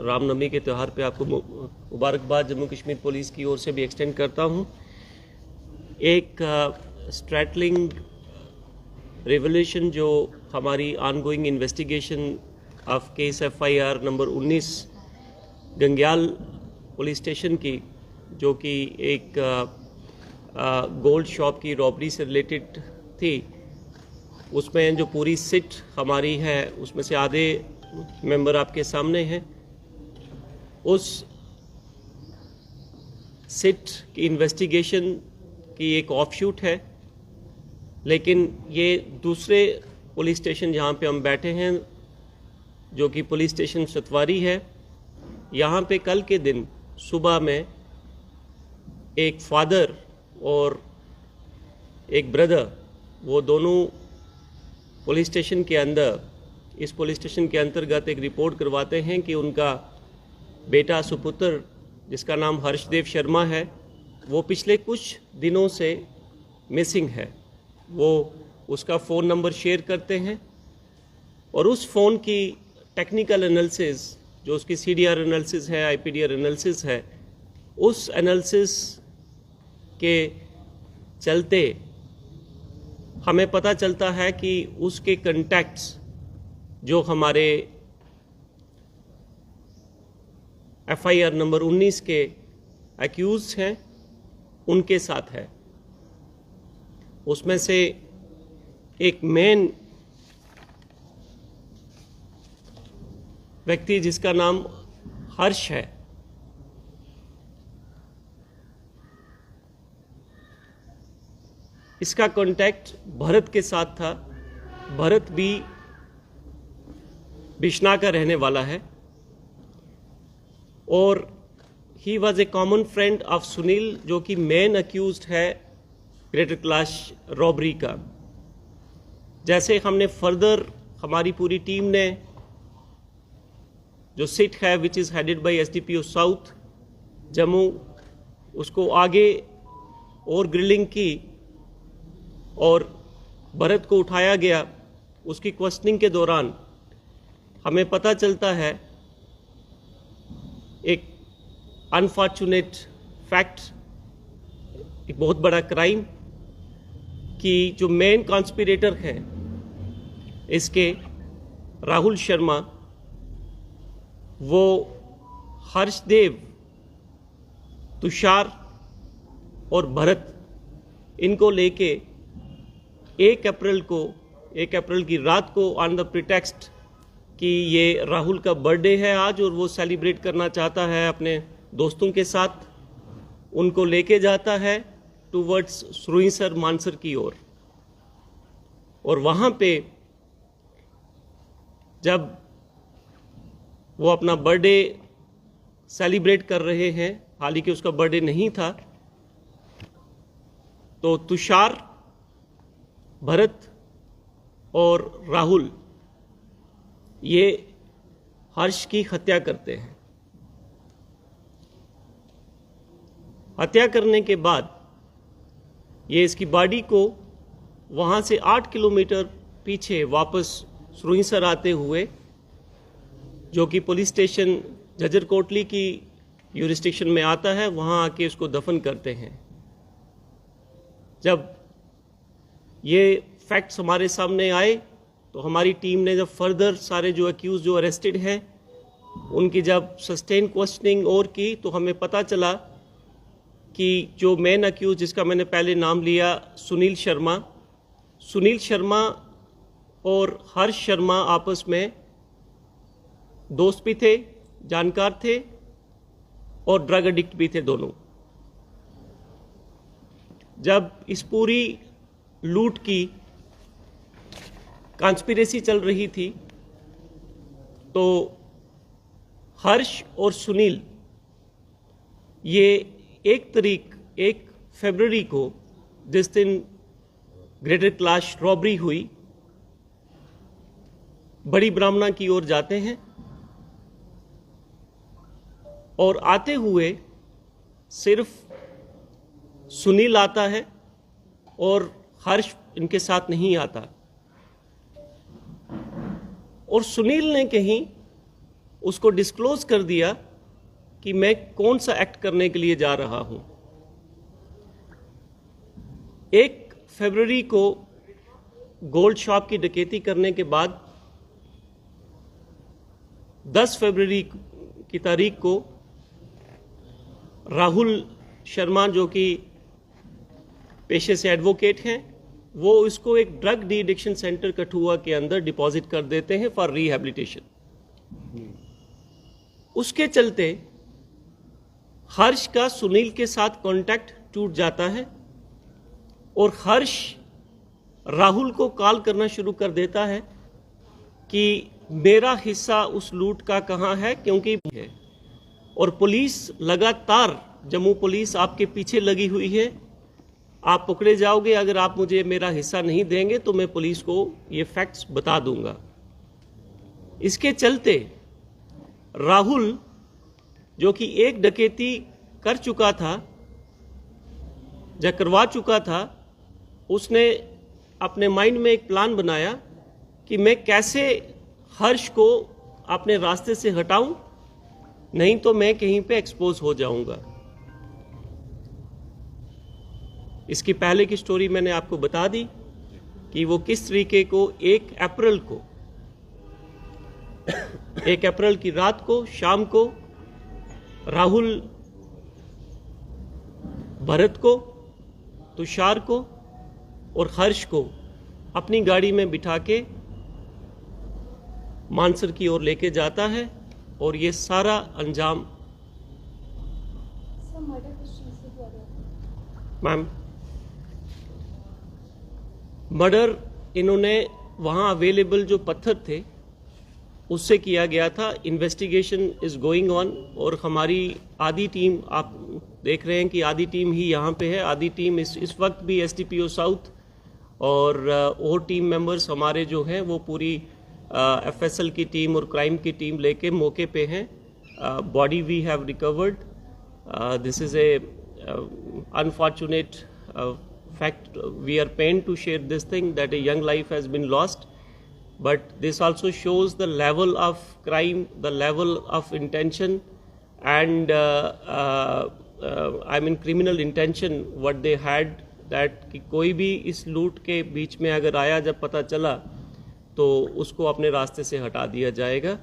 रामनवमी के त्यौहार पे आपको मुबारकबाद जम्मू कश्मीर पुलिस की ओर से भी एक्सटेंड करता हूँ। एक स्ट्रैटलिंग रेवोल्यूशन जो हमारी ongoing investigation of case FIR number 19 Gangyal police station की, जो कि एक गोल्ड शॉप की रॉबरी से रिलेटेड थी, उसमें जो पूरी सिट हमारी है उसमें से आधे मेंबर आपके सामने हैं। उस सिट की इन्वेस्टिगेशन की एक ऑफशूट है, लेकिन ये दूसरे पुलिस स्टेशन जहाँ पे हम बैठे हैं, जो कि पुलिस स्टेशन सतवारी है, यहाँ पे कल के दिन सुबह में एक फादर और एक ब्रदर, वो दोनों पुलिस स्टेशन के अंदर, इस पुलिस स्टेशन के अंतर्गत एक रिपोर्ट करवाते हैं कि उनका बेटा सुपुत्र, जिसका नाम हर्षदेव शर्मा है, वो पिछले कुछ दिनों से मिसिंग है। वो उसका फ़ोन नंबर शेयर करते हैं और उस फ़ोन की टेक्निकल एनालिसिस, जो उसकी CDR एनालिसिस है, IPDR एनालिसिस है, उस एनालिसिस के चलते हमें पता चलता है कि उसके कंटैक्ट्स जो हमारे FIR नंबर 19 के एक्यूज हैं उनके साथ है। उसमें से एक मेन व्यक्ति जिसका नाम हर्ष है, इसका कांटेक्ट भरत के साथ था। भरत भी बिश्ना का रहने वाला है और he was a common friend of Sunil, जो कि मेन अक्यूज्ड है ग्रेटर कैलाश रॉबरी का। जैसे हमने फर्दर, हमारी पूरी टीम ने, जो सिट है which is headed by SDPO south Jammu, उसको आगे और ग्रिलिंग की और भरत को उठाया गया। उसकी क्वेश्चनिंग के दौरान हमें पता चलता है एक अनफॉर्चुनेट फैक्ट, एक बहुत बड़ा क्राइम, कि जो मेन कॉन्स्पिरेटर हैं इसके, राहुल शर्मा, वो हर्षदेव, तुषार और भरत, इनको लेके 1 अप्रैल की रात को ऑन द प्रिटेक्स्ट कि ये राहुल का बर्थडे है आज और वो सेलिब्रेट करना चाहता है अपने दोस्तों के साथ, उनको लेके जाता है टूवर्ड्स सुरुईसर मानसर की ओर। और वहाँ पे जब वो अपना बर्थडे सेलिब्रेट कर रहे हैं, हालांकि उसका बर्थडे नहीं था, तो तुषार, भरत और राहुल ये हर्ष की हत्या करते हैं। हत्या करने के बाद ये इसकी बॉडी को वहाँ से 8 किलोमीटर पीछे वापस सुरुईसर आते हुए, जो कि पुलिस स्टेशन झज्जर कोटली की यूरिस्डिक्शन में आता है, वहाँ आके उसको दफन करते हैं। जब ये फैक्ट्स हमारे सामने आए तो हमारी टीम ने जब फर्दर सारे जो अक्यूज जो अरेस्टेड हैं उनकी जब सस्टेन क्वेश्चनिंग और की, तो हमें पता चला कि जो मेन अक्यूज, जिसका मैंने पहले नाम लिया सुनील शर्मा और हर्ष शर्मा, आपस में दोस्त भी थे, जानकार थे और ड्रग एडिक्ट भी थे दोनों। जब इस पूरी लूट की कॉन्स्पिरेसी चल रही थी, तो हर्ष और सुनील ये 1 फरवरी को, जिस दिन ग्रेटर कैलाश रॉबरी हुई, बड़ी ब्राह्मणा की ओर जाते हैं और आते हुए सिर्फ सुनील आता है और हर्ष इनके साथ नहीं आता। और सुनील ने कहीं उसको डिस्क्लोज कर दिया कि मैं कौन सा एक्ट करने के लिए जा रहा हूं। 1 फरवरी को गोल्ड शॉप की डकैती करने के बाद 10 फरवरी की तारीख को राहुल शर्मा, जो कि पेशे से एडवोकेट हैं, वो इसको एक drug de addiction centre Kathua के अंदर डिपॉजिट कर देते हैं फॉर रिहैबिलिटेशन। उसके चलते हर्ष का सुनील के साथ कांटेक्ट टूट जाता है और हर्ष राहुल को कॉल करना शुरू कर देता है कि मेरा हिस्सा उस लूट का कहां है, क्योंकि है और पुलिस लगातार, जम्मू पुलिस आपके पीछे लगी हुई है, आप पकड़े जाओगे, अगर आप मुझे मेरा हिस्सा नहीं देंगे तो मैं पुलिस को ये फैक्ट्स बता दूंगा। इसके चलते राहुल, जो कि एक डकैती कर चुका था या करवा चुका था, उसने अपने माइंड में एक प्लान बनाया कि मैं कैसे हर्ष को अपने रास्ते से हटाऊं, नहीं तो मैं कहीं पे एक्सपोज हो जाऊंगा। इसकी पहले की स्टोरी मैंने आपको बता दी कि वो किस तरीके को 1 अप्रैल की रात को, शाम को राहुल भरत को, तुषार को और हर्ष को अपनी गाड़ी में बिठा के मानसर की ओर लेके जाता है और ये सारा अंजाम। मैम, मर्डर इन्होंने वहां अवेलेबल जो पत्थर थे उससे किया गया था। इन्वेस्टिगेशन इज गोइंग ऑन और हमारी आधी टीम, आप देख रहे हैं कि आधी टीम ही यहाँ पे है, आधी टीम इस वक्त भी एसडीपीओ साउथ और टीम मेंबर्स हमारे जो हैं वो पूरी एफएसएल की टीम और क्राइम की टीम लेके मौके पे हैं। Body we have recovered. This is a unfortunate fact. We are pained to share this thing that a young life has been lost, but this also shows the level of crime, the level of intention, and I mean criminal intention what they had, that कि कोई भी इस लूट के बीच में अगर आया, जब पता चला तो उसको अपने रास्ते से हटा दिया जाएगा।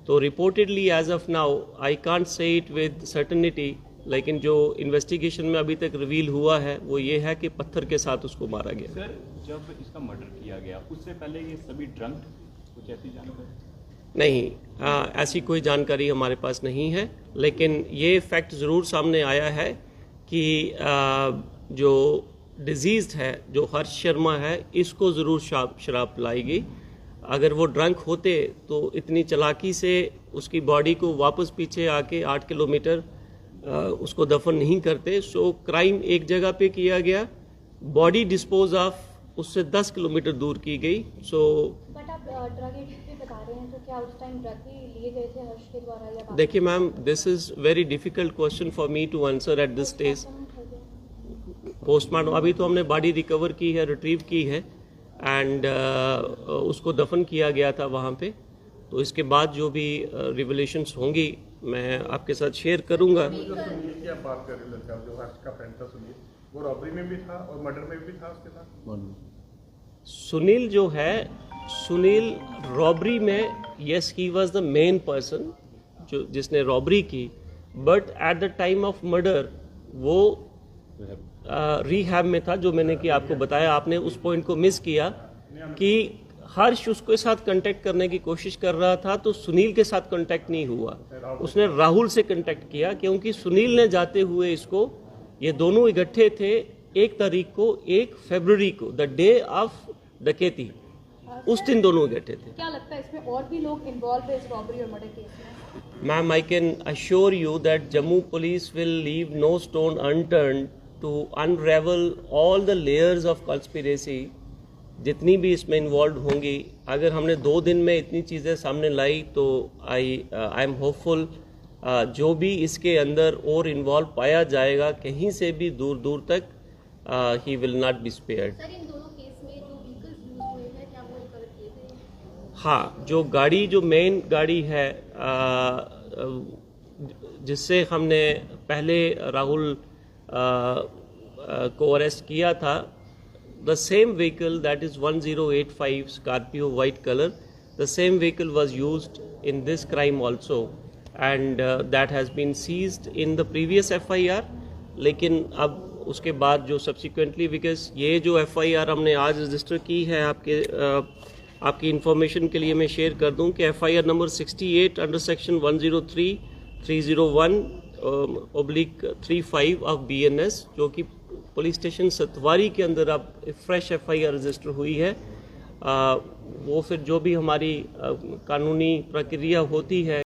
तो reportedly as of now I can't say it with certainty, लेकिन जो इन्वेस्टिगेशन में अभी तक रिवील हुआ है वो ये है कि पत्थर के साथ उसको मारा गया। सर, जब इसका मर्डर किया गया उससे पहले ये सभी ड्रंक, कुछ ऐसी जानकारी नहीं, ऐसी कोई जानकारी हमारे पास नहीं है, लेकिन ये फैक्ट ज़रूर सामने आया है कि जो डिजीज़ है, जो हर्ष शर्मा है, इसको ज़रूर शराब पिलाई गई। अगर वो ड्रंक होते तो इतनी चालाकी से उसकी बॉडी को वापस पीछे आके 8 किलोमीटर उसको दफन नहीं करते। सो क्राइम एक जगह पे किया गया, बॉडी डिस्पोज ऑफ उससे 10 किलोमीटर दूर की गई। सो बट आप ड्रग एडिक्ट भी बता रहे हैं, तो क्या उस टाइम ड्रग भी लिए गए थे हर्ष के द्वारा या? देखिए ma'am, this is very difficult question for me to answer at this stage. Postmortem अभी तो हमने बॉडी रिकवर की है, रिट्रीव की है, एंड उसको दफन किया गया था वहाँ पे। तो इसके बाद जो भी रिवलेशंस होंगी मैं आपके साथ शेयर करूंगा। क्या बात कर रहे थे, जो हर्ष का फ्रेंड था सुनील, वो रॉबरी में भी था और मर्डर में भी था उसके साथ। सुनील जो है, सुनील रॉबरी में, yes he was the main person जो जिसने रॉबरी की, but at the time of murder वो रिहैब में था। जो मैंने कि आपको बताया, आपने उस पॉइंट को मिस किया कि हर्ष उसके साथ कांटेक्ट करने की कोशिश कर रहा था, तो सुनील के साथ कांटेक्ट नहीं हुआ, उसने राहुल से कांटेक्ट किया, क्योंकि सुनील ने जाते हुए इसको, ये दोनों इकट्ठे थे 1 तारीख को, 1 फरवरी को, द डे ऑफ डकैती, उस दिन दोनों इकट्ठे थे। क्या लगता है इसमें और भी लोग इन्वॉल्व है इस रॉबरी और मर्डर केस में? Ma'am, I can assure you that Jammu police will leave no stone unturned to unravel all the layers of conspiracy. जितनी भी इसमें इन्वॉल्व होंगी, अगर हमने 2 दिन में इतनी चीज़ें सामने लाई तो आई एम होपफुल जो भी इसके अंदर और इन्वॉल्व पाया जाएगा कहीं से भी दूर दूर तक, he will not be spared. Sir, इन दोनों केस में जो व्हीकल्स यूज हुए हैं क्या वो रिकवर किए गए? हाँ, जो गाड़ी, जो मेन गाड़ी है जिससे हमने पहले राहुल को अरेस्ट किया था, the same vehicle, that is 1085 Scorpio white color, the same vehicle was used in this crime also, and that has been seized in the previous FIR. लेकिन अब उसके बाद जो subsequently, because ये जो FIR हमने आज रजिस्टर की है, आपकी इंफॉर्मेशन के लिए मैं शेयर कर दूं कि FIR number 68 under section 103/301/35 of BNS, जो कि पुलिस स्टेशन सतवारी के अंदर अब फ्रेश FIR रजिस्टर हुई है, वो फिर जो भी हमारी कानूनी प्रक्रिया होती है